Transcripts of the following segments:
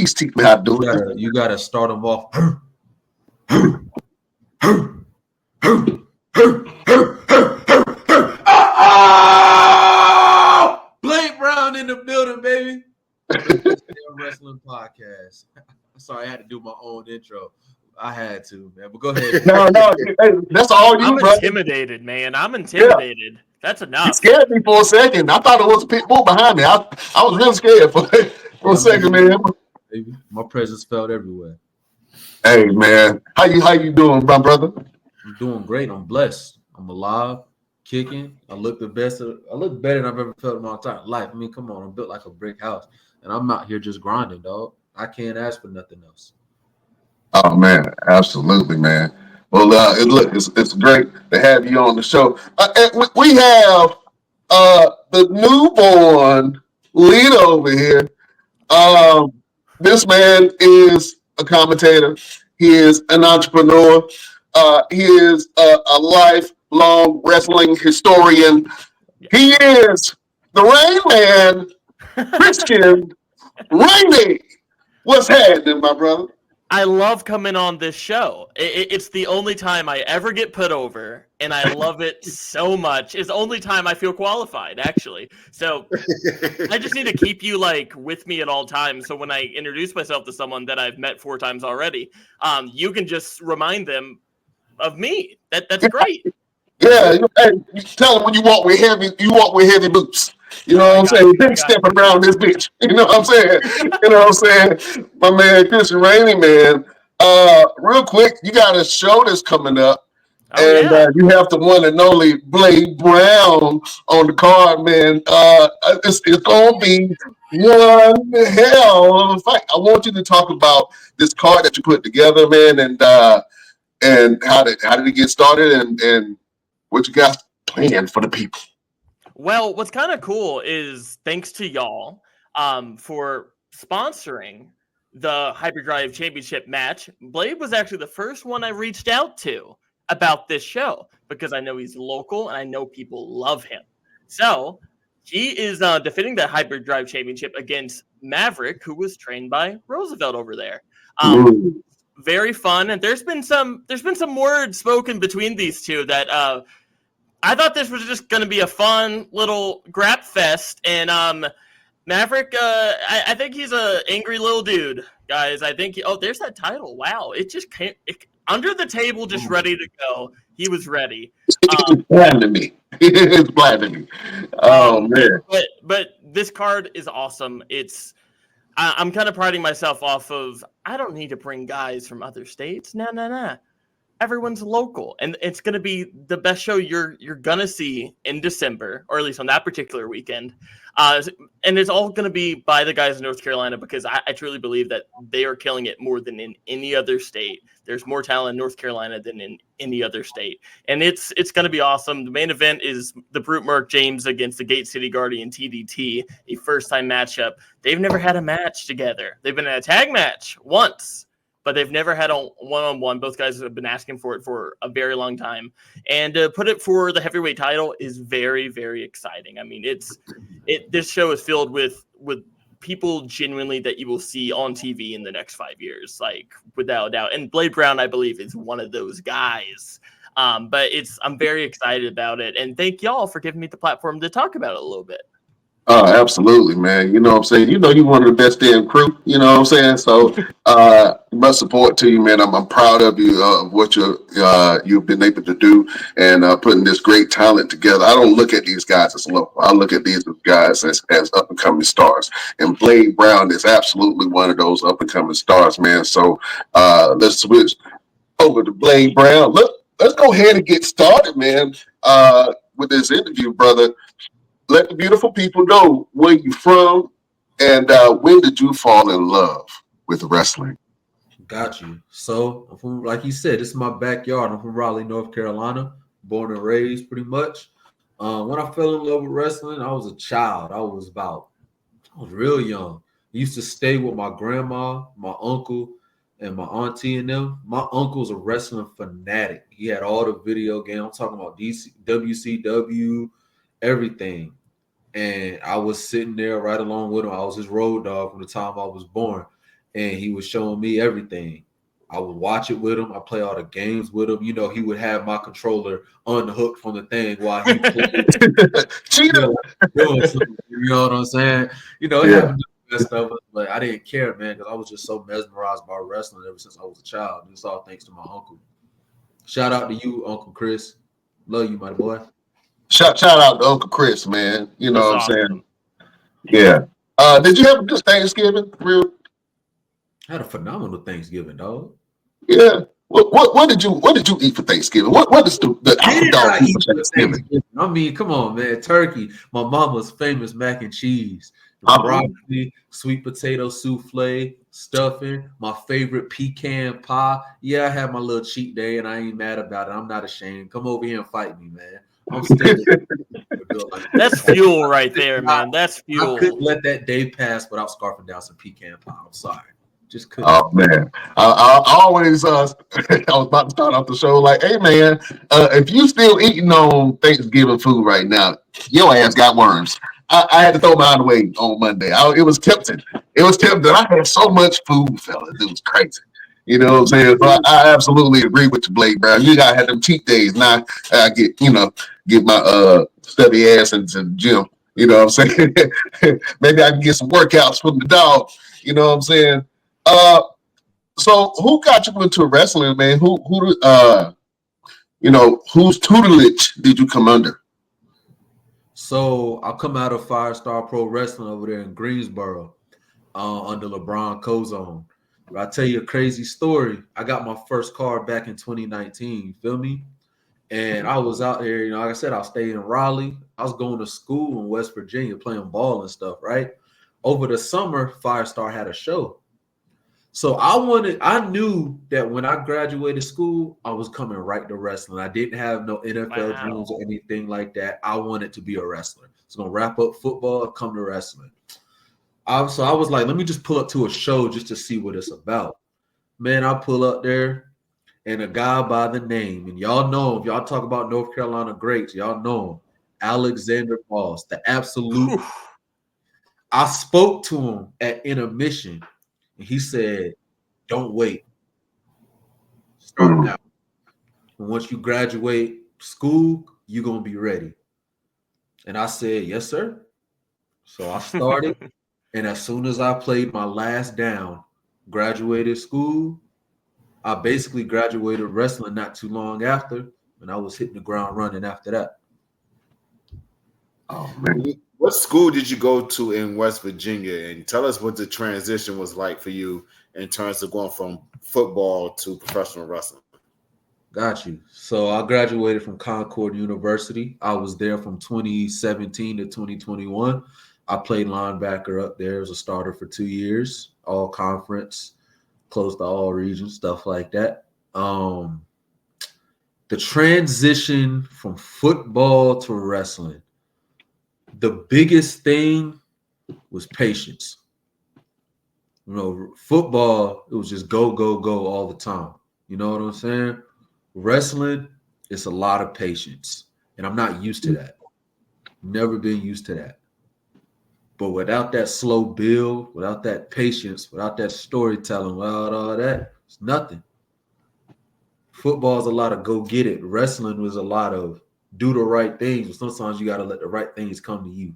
He's teaching me how to do it. You gotta start them off. Blake Brown in the building, baby. The Wrestling Podcast. Sorry, I had to do my own intro. I had to, man. But go ahead. No, hey, that's all you, I'm brother. intimidated, man. I'm intimidated. Yeah. That's enough. You scared me for a second. I thought it was a pit bull behind me. I was really scared for a second, man. Baby, my presence felt everywhere. Hey, man. How you doing, my brother? I'm doing great. I'm blessed. I'm alive, kicking. I look better than I've ever felt in my entire life. I mean, come on. I'm built like a brick house. And I'm out here just grinding, dog. I can't ask for nothing else. Oh, man. Absolutely, man. Well, look, it's great to have you on the show. We have the newborn leader over here. This man is a commentator. He is an entrepreneur. He is a lifelong wrestling historian. He is the Rain Man, Christian Rainey. What's happening, my brother? I love coming on this show. It's the only time I ever get put over, and I love it so much. It's the only time I feel qualified, actually. So I just need to keep you with me at all times. So when I introduce myself to someone that I've met 4 times already, you can just remind them of me. That's great. Yeah, you tell them when you walk with heavy boots. You know what I'm saying? Big stepping around this bitch. You know what I'm saying? My man, Christian Rainey, man. Real quick, you got a show that's coming up. You have the one and only Blade Brown on the card, man. It's going to be one hell of a fight. I want you to talk about this card that you put together, man, and how did it get started, and what you got planned for the people. Well, what's kind of cool is thanks to y'all for sponsoring the Hyperdrive Championship match. Blade was actually the first one I reached out to about this show because I know he's local and I know people love him. So he is defending the Hyperdrive Championship against Maverick, who was trained by Roosevelt over there. Very fun, and there's been some words spoken between these two that I thought this was just going to be a fun little grap fest, and Maverick, I think he's an angry little dude, guys. I think there's that title. Wow, it just came under the table, just ready to go. He was ready. It's blinding me. It's blinding me. Oh man! But this card is awesome. I'm kind of priding myself off of. I don't need to bring guys from other states. Nah. Everyone's local, and it's going to be the best show you're going to see in December, or at least on that particular weekend. And it's all going to be by the guys in North Carolina because I truly believe that they are killing it more than in any other state. There's more talent in North Carolina than in any other state. And it's going to be awesome. The main event is the Brute Mark James against the Gate City Guardian TDT, a first-time matchup. They've never had a match together. They've been in a tag match once, but they've never had a one-on-one. Both guys have been asking for it for a very long time. And to put it for the heavyweight title is very, very exciting. I mean, this show is filled with people genuinely that you will see on TV in the next 5 years, without a doubt. And Blade Brown, I believe, is one of those guys. But I'm very excited about it. And thank y'all for giving me the platform to talk about it a little bit. Oh, absolutely, man. You know what I'm saying? You know you're one of the best damn crew. You know what I'm saying? So much support to you, man. I'm proud of you, of what you've been able to do and putting this great talent together. I don't look at these guys as local. I look at these guys as up-and-coming stars. And Blade Brown is absolutely one of those up-and-coming stars, man. So let's switch over to Blade Brown. Let's go ahead and get started, man, with this interview, brother. Let the beautiful people know where you're from and when did you fall in love with wrestling? Got you. So, like you said, this is my backyard. I'm from Raleigh, North Carolina, born and raised pretty much. When I fell in love with wrestling, I was a child. I was real young. I used to stay with my grandma, my uncle, and my auntie and them. My uncle's a wrestling fanatic. He had all the video games. I'm talking about WCW, everything. And I was sitting there right along with him. I was his road dog from the time I was born. and he was showing me everything. I would watch it with him. I play all the games with him. You know, he would have my controller unhooked from the thing while he played. Cheater. Doing something, you know what I'm saying? You know, it happened to the best of us, but I didn't care, man, because I was just so mesmerized by wrestling ever since I was a child. It's all thanks to my uncle. Shout out to you, Uncle Chris. Love you, my boy. Shout out to Uncle Chris, man. You know That's what I'm awesome. saying? Yeah. Did you have a good Thanksgiving? Real? I had a phenomenal Thanksgiving, dog. Yeah. What did you eat for Thanksgiving? What is the dog eat for Thanksgiving? I mean, come on, man. Turkey, my mama's famous mac and cheese, Uh-huh. broccoli, sweet potato souffle, stuffing, my favorite pecan pie. Yeah, I had my little cheat day, and I ain't mad about it. I'm not ashamed. Come over here and fight me, man. I'm still. That's fuel right there, man. That's I fuel. couldn't let that day pass without scarfing down some pecan pie. I'm sorry. Just couldn't. Oh man, I always I was about to start off the show like, hey man, if you still eating on Thanksgiving food right now, your ass got worms. I had to throw mine away on Monday. It was tempting. I had so much food, fellas. It was crazy. You know what I'm saying? So I absolutely agree with you, Blake Brown. You gotta have them cheat days. Now I get my stubby ass into the gym. You know what I'm saying? Maybe I can get some workouts from the dog. You know what I'm saying? So who got you into wrestling, man? Whose tutelage did you come under? So I come out of Firestar Pro Wrestling over there in Greensboro, under LeBron Cozone. I'll tell you a crazy story. I got my first card back in 2019. You feel me? And I was out here, you know, like I said, I stayed in Raleigh. I was going to school in West Virginia playing ball and stuff, right? Over the summer, Firestar had a show. So I knew that when I graduated school, I was coming right to wrestling. I didn't have no NFL dreams or anything like that. I wanted to be a wrestler. I was gonna wrap up football, come to wrestling. So I was like, let me just pull up to a show just to see what it's about. Man, I pull up there, and a guy by the name, and y'all know him. If y'all talk about North Carolina greats, y'all know him. Alexander Moss, the absolute. I spoke to him at intermission. And he said, don't wait. Start now. And once you graduate school, you're going to be ready. And I said, yes, sir. So I started. And as soon as I played my last down, graduated school, I basically graduated wrestling not too long after. And I was hitting the ground running after that. Oh, man. What school did you go to in West Virginia? And tell us what the transition was like for you in terms of going from football to professional wrestling. Got you. So I graduated from Concord University. I was there from 2017 to 2021. I played linebacker up there as a starter for 2 years, all conference, close to all regions, stuff like that. The transition from football to wrestling, the biggest thing was patience. You know, football, it was just go, go, go all the time. You know what I'm saying? Wrestling, it's a lot of patience. And I'm not used to that. Never been used to that. But without that slow build, without that patience, without that storytelling, without all that, it's nothing. Football is a lot of go get it. Wrestling was a lot of do the right things, but sometimes you got to let the right things come to you.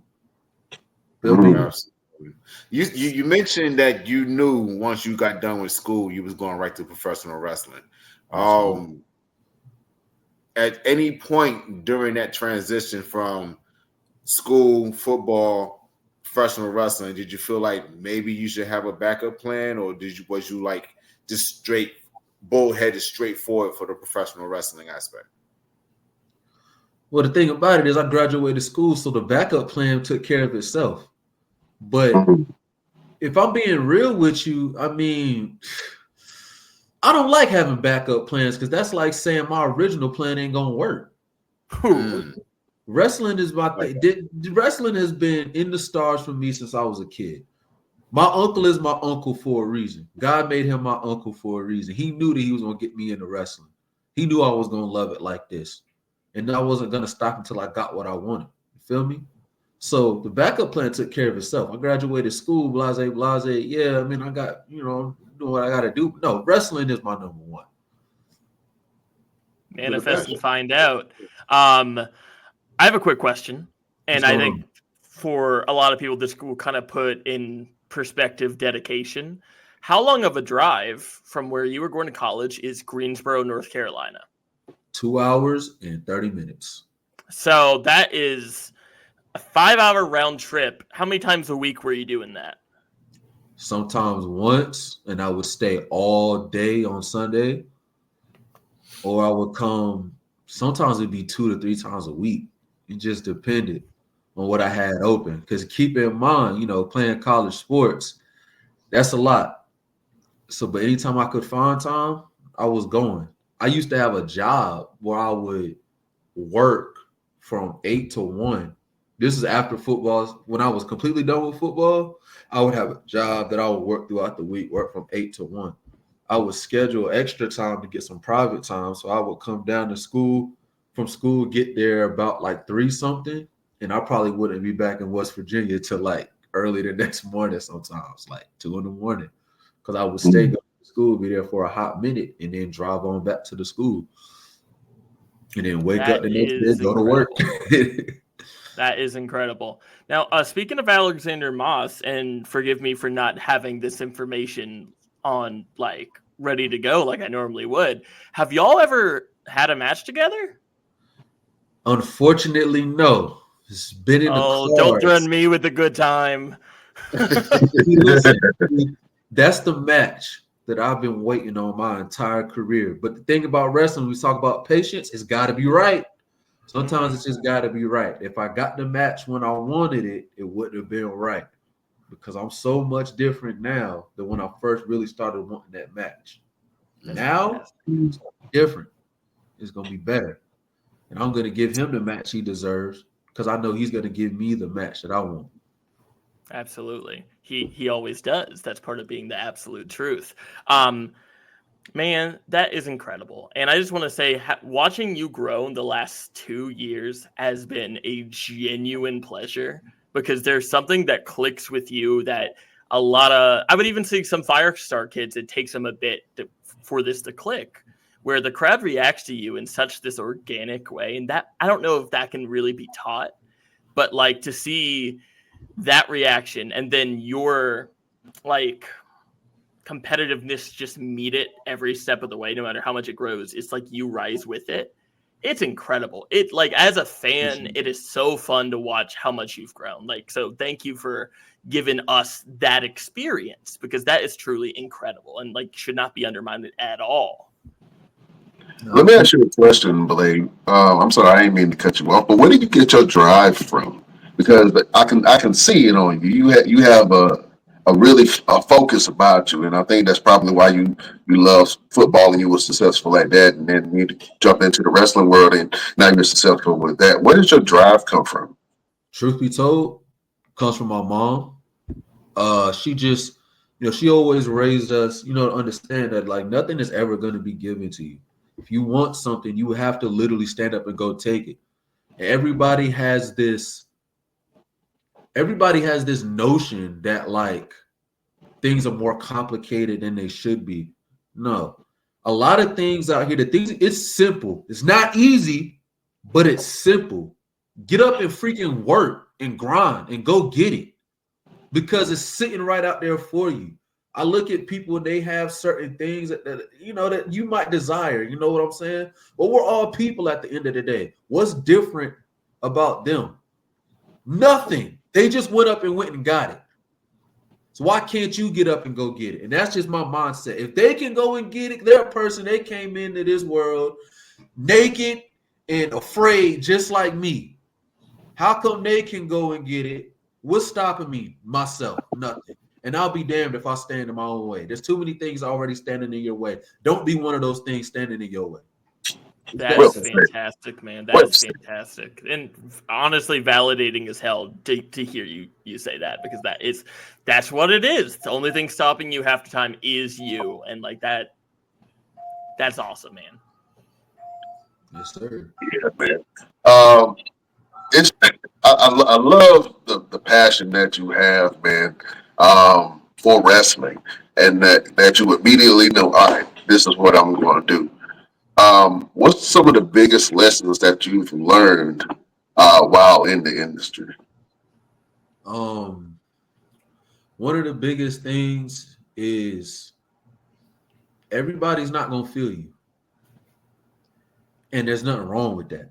You mentioned that you knew once you got done with school, you was going right to professional wrestling. At any point during that transition from school, football, professional wrestling, did you feel like maybe you should have a backup plan, or was you like just straight bullheaded, straightforward for the professional wrestling aspect? Well, the thing about it is I graduated school, so the backup plan took care of itself. But if I'm being real with you, I mean, I don't like having backup plans because that's like saying my original plan ain't gonna work. Wrestling is my thing. Wrestling has been in the stars for me since I was a kid. My uncle is my uncle for a reason. God made him my uncle for a reason. He knew that he was gonna get me into wrestling. He knew I was gonna love it like this. And I wasn't gonna stop until I got what I wanted. You feel me? So the backup plan took care of itself. I graduated school, blase. Yeah, I mean, I got, doing what I got to do. No, wrestling is my number one. Manifest and find out. I have a quick question, and I think for a lot of people, this will kind of put in perspective dedication. How long of a drive from where you were going to college is Greensboro, North Carolina? 2 hours and 30 minutes. So that is a 5-hour round trip. How many times a week were you doing that? Sometimes once, and I would stay all day on Sunday. Or I would come, sometimes it'd be 2 to 3 times a week. It just depended on what I had open. Because keep in mind, playing college sports, that's a lot. So, but anytime I could find time, I was going. I used to have a job where I would work from 8 to 1. This is after football. When I was completely done with football, I would have a job that I would work throughout the week, work from 8 to 1. I would schedule extra time to get some private time. So I would come down to school, get there about like 3 something. And I probably wouldn't be back in West Virginia till like early the next morning, sometimes like 2 in the morning. Because I would stay go to school, be there for a hot minute, and then drive on back to the school. And then wake up the next day, go to work. That is incredible. Now, speaking of Alexander Moss, and forgive me for not having this information on like ready to go like I normally would. Have y'all ever had a match together? Unfortunately, no. It's been in the cards. Don't threaten me with a good time. Listen, that's the match that I've been waiting on my entire career. But the thing about wrestling, we talk about patience, it's got to be right. Sometimes it's just got to be right. If I got the match when I wanted it, it wouldn't have been right. Because I'm so much different now than when I first really started wanting that match. Now, it's different. It's going to be better. And I'm going to give him the match he deserves because I know he's going to give me the match that I want. Absolutely. He always does. That's part of being the absolute truth. Man, that is incredible. And I just want to say, watching you grow in the last 2 years has been a genuine pleasure. Because there's something that clicks with you that a lot of, I would even see some Firestar kids, it takes them a bit for this to click, where the crowd reacts to you in such this organic way. And that, I don't know if that can really be taught, but like to see that reaction and then your like competitiveness just meet it every step of the way, no matter how much it grows. It's like you rise with it. It's incredible. It like as a fan, it is so fun to watch how much you've grown. Like, so thank you for giving us that experience because that is truly incredible and like should not be undermined at all. Let me ask you a question, Blade. I'm sorry, I didn't mean to cut you off, but where did you get your drive from? Because I can see it on you. You have a really focus about you, and I think that's probably why you love football and you were successful at that, and then you jump into the wrestling world, and now you're successful with that. Where does your drive come from? Truth be told, comes from my mom. She just, she always raised us, to understand that like nothing is ever going to be given to you. If you want something, you have to literally stand up and go take it. And everybody has this notion that like things are more complicated than they should be. No, a lot of things out here, it's simple. It's not easy, but it's simple. Get up and freaking work and grind and go get it because it's sitting right out there for you. I look at people and they have certain things that you might desire. You know what I'm saying? But we're all people at the end of the day. What's different about them? Nothing. They just went up and went and got it. So why can't you get up and go get it? And that's just my mindset. If they can go and get it, they're a person. They came into this world naked and afraid, just like me. How come they can go and get it? What's stopping me? Myself. Nothing. And I'll be damned if I stand in my own way. There's too many things already standing in your way. Don't be one of those things standing in your way. That's fantastic, man. That's fantastic. And honestly, validating as hell to hear you say that because that's what it is. The only thing stopping you half the time is you. And like that's awesome, man. Yes, sir. Yeah, man. I love the passion that you have, man, for wrestling, and that you immediately know, all right, this is what I'm going to do. What's some of the biggest lessons that you've learned while in the industry? One of the biggest things is everybody's not gonna feel you, and there's nothing wrong with that.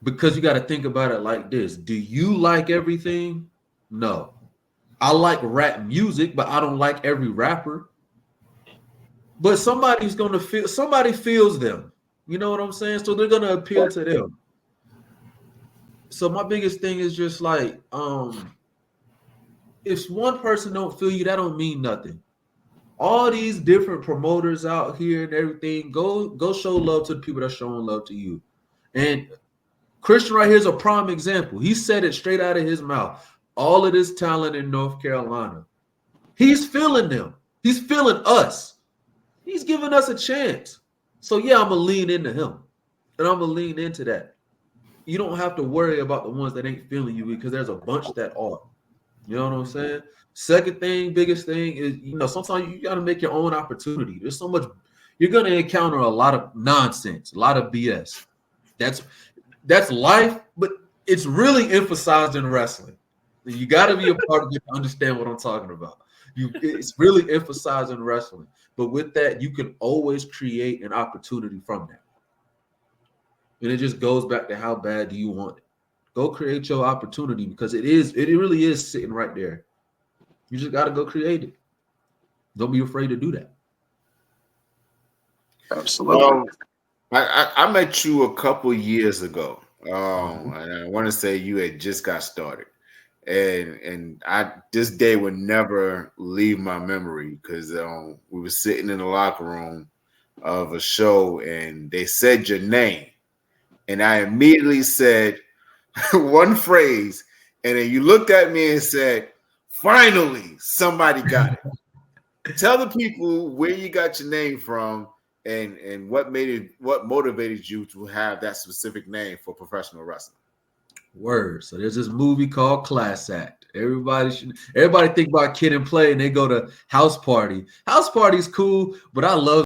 Because you got to think about it like this: do you like everything? No. I like rap music, but I don't like every rapper. But somebody's gonna feel. Somebody feels them. You know what I'm saying? So they're gonna appeal to them. So my biggest thing is just like, if one person don't feel you, that don't mean nothing. All these different promoters out here and everything, go show love to the people that's showing love to you. And Christian right here is a prime example. He said it straight out of his mouth. All of this talent in North Carolina, he's feeling them. He's feeling us. He's giving us a chance. So yeah, I'm gonna lean into him, and I'm gonna lean into that. You don't have to worry about the ones that ain't feeling you, because there's a bunch that are. You know what I'm saying? Second thing, biggest thing is, sometimes you got to make your own opportunity. There's so much, you're going to encounter a lot of nonsense, a lot of BS. That's life, but it's really emphasized in wrestling. You got to be a part of it to understand what I'm talking about. It's really emphasized in wrestling. But with that, you can always create an opportunity from that. And it just goes back to how bad do you want it. Go create your opportunity, because it really is sitting right there. You just got to go create it. Don't be afraid to do that. Absolutely. I met you a couple years ago, and I want to say you had just got started, and this day would never leave my memory, because we were sitting in the locker room of a show, and they said your name, and I immediately said one phrase, and then you looked at me and said, "Finally, somebody got it." Tell the people where you got your name from, and what motivated you to have that specific name for professional wrestling. Word. So there's this movie called Class Act. Everybody think about Kid and Play, and they go to House Party. House Party's cool, but I love